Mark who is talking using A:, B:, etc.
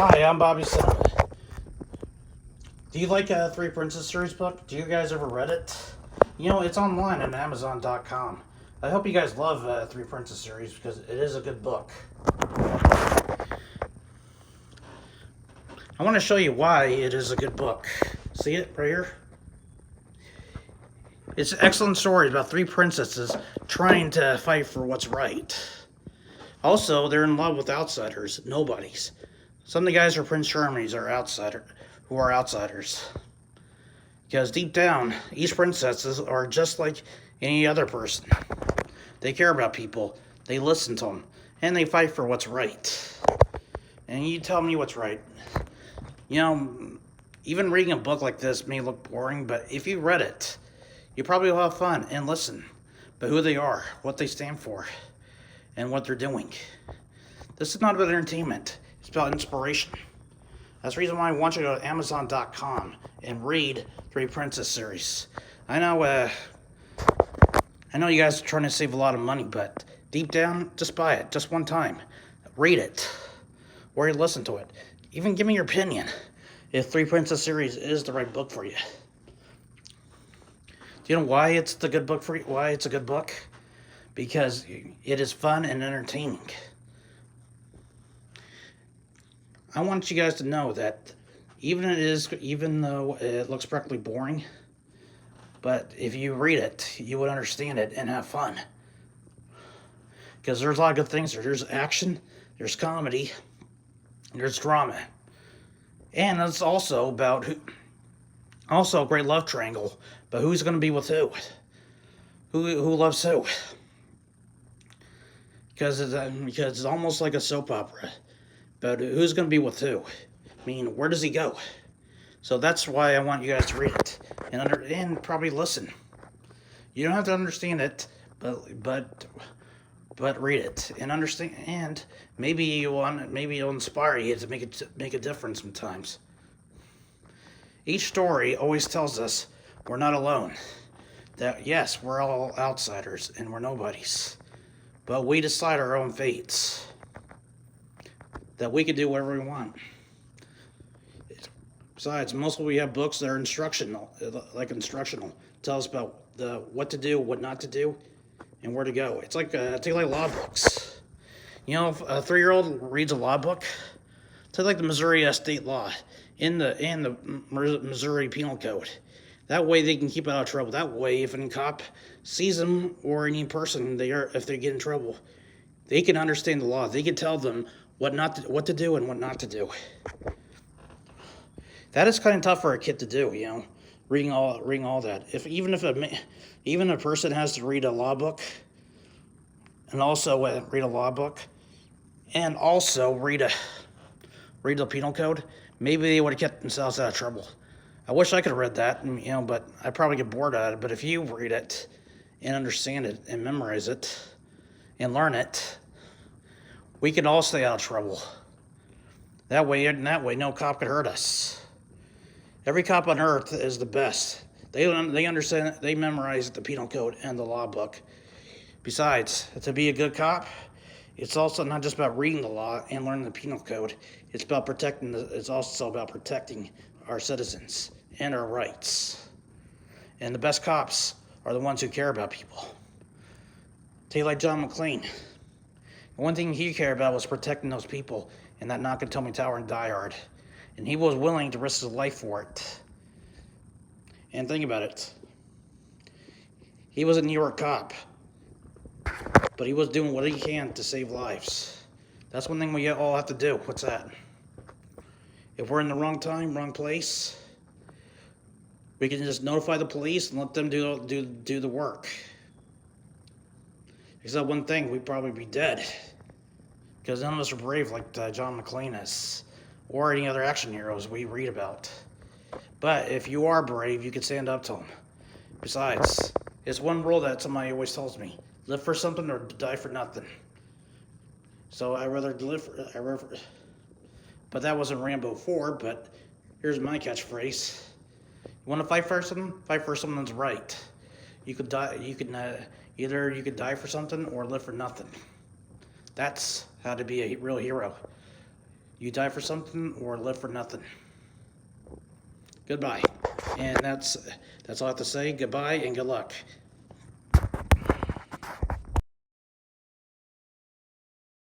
A: Hi, I'm Bobby Cinema. Do you like a Three Princess series book? Do you guys ever read it? You know, it's online on Amazon.com. I hope you guys love Three Princess series because it is a good book. I want to show you why it is a good book. See it right here? It's an excellent story about three princesses trying to fight for what's right. Also, they're in love with outsiders, nobodies. Some of the guys are Prince Charmings who are outsiders. Because deep down, each princesses are just like any other person. They care about people, they listen to them, and they fight for what's right. And you tell me what's right. You know, even reading a book like this may look boring, but if you read it, you probably will have fun and listen about who they are, what they stand for, and what they're doing. This is not about entertainment, it's about inspiration. That's the reason why I want you to go to Amazon.com and read Three Princess series. I know you guys are trying to save a lot of money, but deep down, just buy it, just one time. Read it, or listen to it. Even give me your opinion if Three Princess series is the right book for you. Do you know why it's the good book for you? Why it's a good book? Because it is fun and entertaining. I want you guys to know that even though it looks practically boring, but if you read it, you would understand it and have fun. Because there's a lot of good things there. There's action, there's comedy, there's drama. And it's also about also a great love triangle, but who's going to be with who? Who loves who? Because it's almost like a soap opera. But who's going to be with who? I mean, where does he go? So that's why I want you guys to read it and probably listen. You don't have to understand it, but read it and understand. And maybe it'll inspire you to make a difference sometimes. Each story always tells us we're not alone. That yes, we're all outsiders and we're nobodies, but we decide our own fates. That we can do whatever we want. Besides, mostly we have books that are instructional, tell us about what to do, what not to do, and where to go. It's like law books. You know, if a 3-year-old reads a law book, take like the Missouri state law and the Missouri Penal Code. That way they can keep out of trouble. That way, if any cop sees them or any person if they get in trouble, they can understand the law. They can tell them what to do and what not to do. That is kind of tough for a kid to do, you know, reading all that. Even a person has to read a law book, and also read a law book, and also read the penal code, maybe they would have kept themselves out of trouble. I wish I could have read that, you know, but I'd probably get bored at it. But if you read it and understand it and memorize it and learn it, we can all stay out of trouble. That way, no cop could hurt us. Every cop on earth is the best. They understand, they memorize the penal code and the law book. Besides, to be a good cop, it's also not just about reading the law and learning the penal code. It's also about protecting our citizens and our rights. And the best cops are the ones who care about people. Take like John McClane. The one thing he cared about was protecting those people in that Nakatomi Tower in Die Hard. And he was willing to risk his life for it. And think about it. He was a New York cop. But he was doing what he can to save lives. That's one thing we all have to do. What's that? If we're in the wrong time, wrong place, we can just notify the police and let them do the work. Except one thing, we'd probably be dead. Because none of us are brave like John McClane is. Or any other action heroes we read about. But if you are brave, you can stand up to them. Besides, it's one rule that somebody always tells me. Live for something or die for nothing. So I'd rather live but that wasn't Rambo 4, but here's my catchphrase. You want to fight for something? Fight for something that's right. You could die. Either you could die for something or live for nothing. That's how to be a real hero. You die for something or live for nothing. Goodbye. And that's all I have to say. Goodbye and good luck.